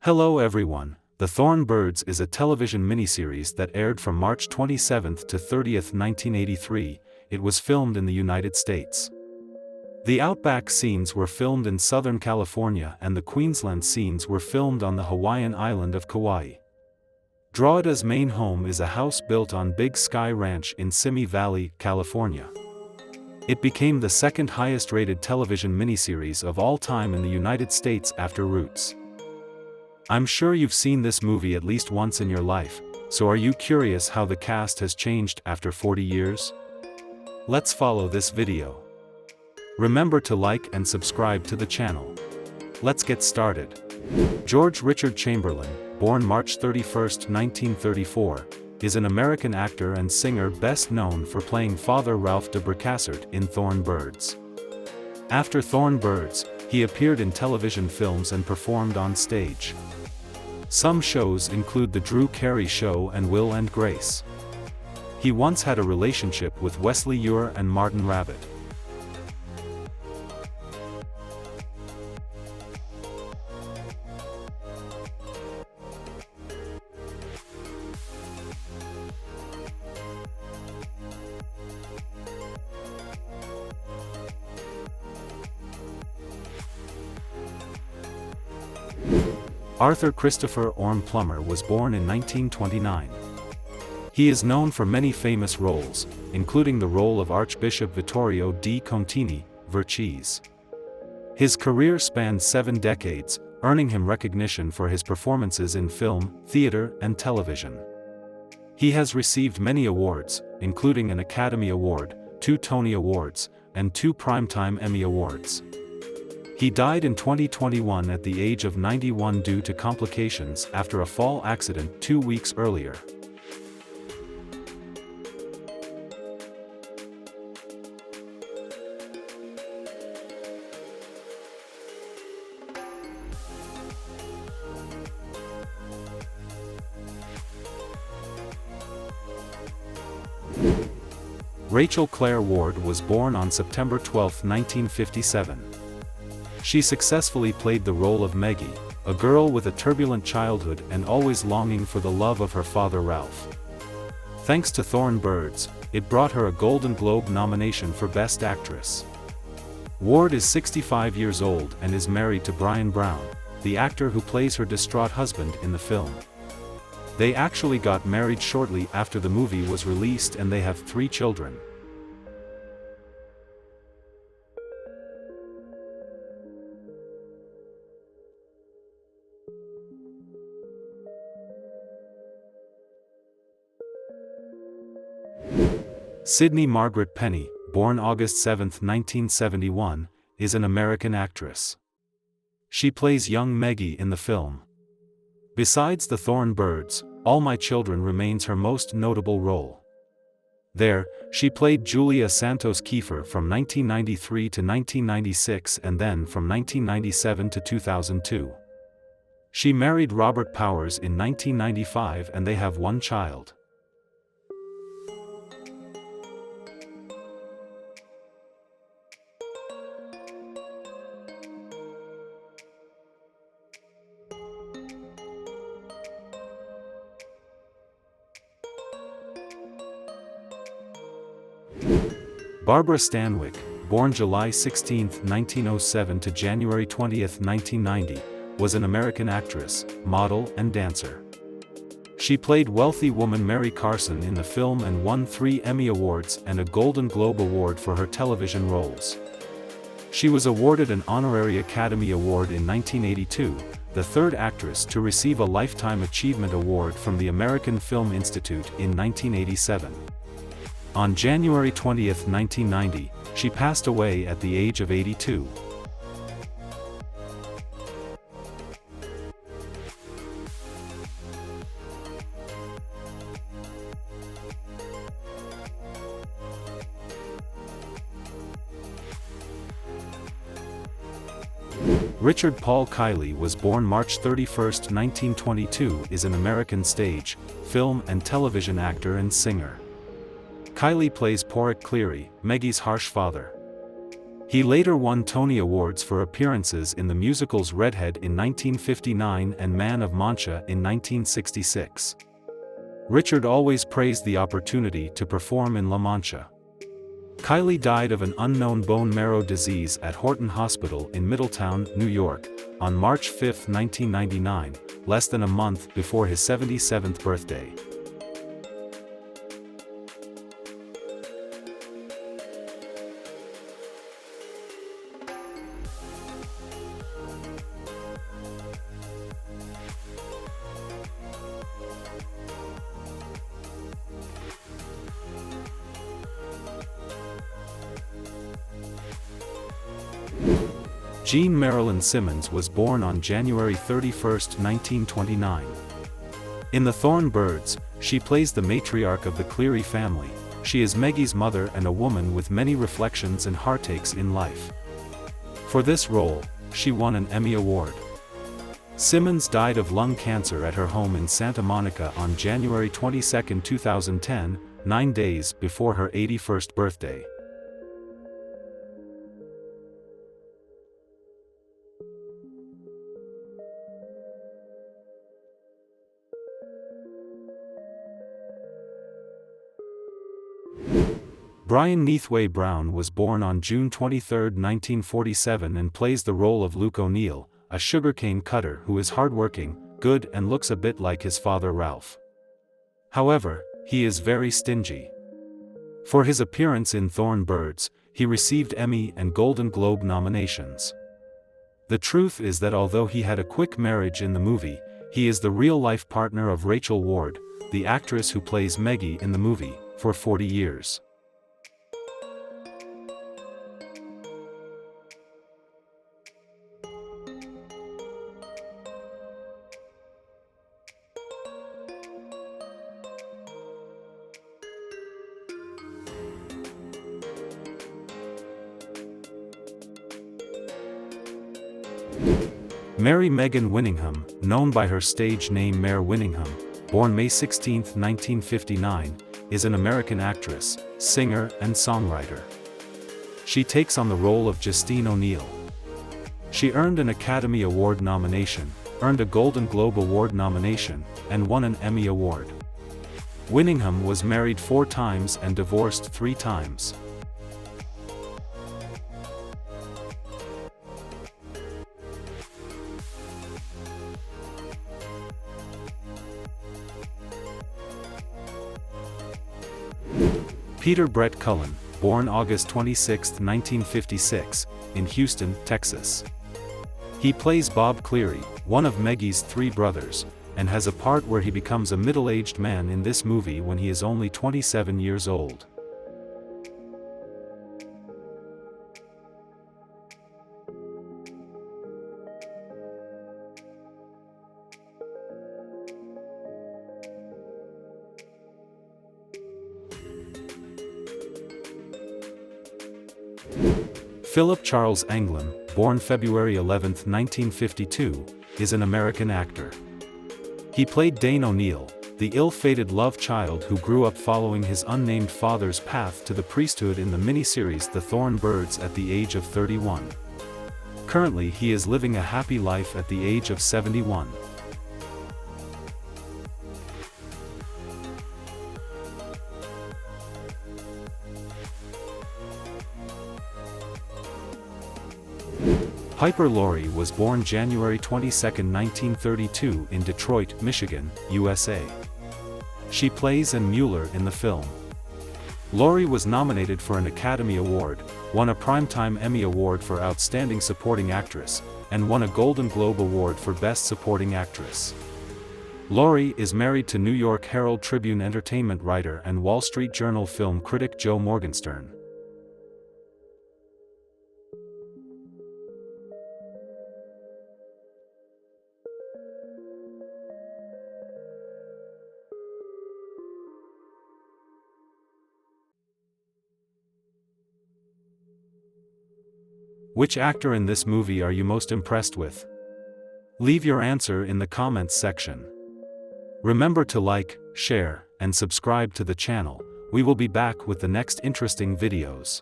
Hello everyone, The Thorn Birds is a television miniseries that aired from March 27 to 30, 1983. It was filmed in the United States. The outback scenes were filmed in Southern California and the Queensland scenes were filmed on the Hawaiian island of Kauai. Drawita's main home is a house built on Big Sky Ranch in Simi Valley, California. It became the second highest rated television miniseries of all time in the United States after Roots. I'm sure you've seen this movie at least once in your life, so are you curious how the cast has changed after 40 years? Let's follow this video. Remember to like and subscribe to the channel. Let's get started. George Richard Chamberlain, born March 31, 1934, is an American actor and singer best known for playing Father Ralph de Bricassart in Thorn Birds. After Thorn Birds, he appeared in television films and performed on stage. Some shows include The Drew Carey Show and Will and Grace. He once had a relationship with Wesley Ure and Martin Rabbit. Arthur Christopher Orme Plummer was born in 1929. He is known for many famous roles, including the role of Archbishop Vittorio di Contini, Vercise. His career spanned 7 decades, earning him recognition for his performances in film, theater, and television. He has received many awards, including an Academy Award, 2 Tony Awards, and 2 Primetime Emmy Awards. He died in 2021 at the age of 91 due to complications after a fall accident 2 weeks earlier. Rachel Clare Ward was born on September 12, 1957. She successfully played the role of Meggie, a girl with a turbulent childhood and always longing for the love of her father Ralph. Thanks to Thorn Birds, it brought her a Golden Globe nomination for Best Actress. Ward is 65 years old and is married to Brian Brown, the actor who plays her distraught husband in the film. They actually got married shortly after the movie was released and they have 3 children. Sydney Margaret Penny, born August 7, 1971, is an American actress. She plays young Meggie in the film. Besides The Thorn Birds, All My Children remains her most notable role. There, she played Julia Santos Kiefer from 1993 to 1996 and then from 1997 to 2002. She married Robert Powers in 1995 and they have 1 child. Barbara Stanwick, born July 16, 1907 to January 20, 1990, was an American actress, model, and dancer. She played wealthy woman Mary Carson in the film and won 3 Emmy Awards and a Golden Globe Award for her television roles. She was awarded an Honorary Academy Award in 1982, the 3rd actress to receive a Lifetime Achievement Award from the American Film Institute in 1987. On January 20, 1990, she passed away at the age of 82. Richard Paul Kiley was born March 31, 1922, is an American stage, film and television actor and singer. Kiley plays Porrick Cleary, Meggie's harsh father. He later won Tony Awards for appearances in the musicals Redhead in 1959 and Man of Mancha in 1966. Richard always praised the opportunity to perform in La Mancha. Kylie died of an unknown bone marrow disease at Horton Hospital in Middletown, New York, on March 5, 1999, less than a month before his 77th birthday. Jean Marilyn Simmons was born on January 31, 1929. In The Thorn Birds, she plays the matriarch of the Cleary family. She is Maggie's mother and a woman with many reflections and heartaches in life. For this role, she won an Emmy Award. Simmons died of lung cancer at her home in Santa Monica on January 22, 2010, 9 days before her 81st birthday. Brian Neathway Brown was born on June 23, 1947 and plays the role of Luke O'Neill, a sugarcane cutter who is hardworking, good and looks a bit like his father Ralph. However, he is very stingy. For his appearance in Thorn Birds, he received Emmy and Golden Globe nominations. The truth is that although he had a quick marriage in the movie, he is the real-life partner of Rachel Ward, the actress who plays Maggie in the movie, for 40 years. Mary Megan Winningham, known by her stage name Mare Winningham, born May 16, 1959, is an American actress, singer, and songwriter. She takes on the role of Justine O'Neill. She earned an Academy Award nomination, earned a Golden Globe Award nomination, and won an Emmy Award. Winningham was married 4 times and divorced 3 times. Peter Brett Cullen, born August 26, 1956, in Houston, Texas. He plays Bob Cleary, one of Maggie's 3 brothers, and has a part where he becomes a middle-aged man in this movie when he is only 27 years old. Philip Charles Angam, born February 11, 1952, is an American actor. He played Dane O'Neill, the ill-fated love child who grew up following his unnamed father's path to the priesthood in the miniseries The Thorn Birds at the age of 31. Currently he is living a happy life at the age of 71. Piper Laurie was born January 22, 1932 in Detroit, Michigan, USA. She plays Ann Mueller in the film. Laurie was nominated for an Academy Award, won a Primetime Emmy Award for Outstanding Supporting Actress, and won a Golden Globe Award for Best Supporting Actress. Laurie is married to New York Herald Tribune entertainment writer and Wall Street Journal film critic Joe Morgenstern. Which actor in this movie are you most impressed with? Leave your answer in the comments section. Remember to like, share, and subscribe to the channel. We will be back with the next interesting videos.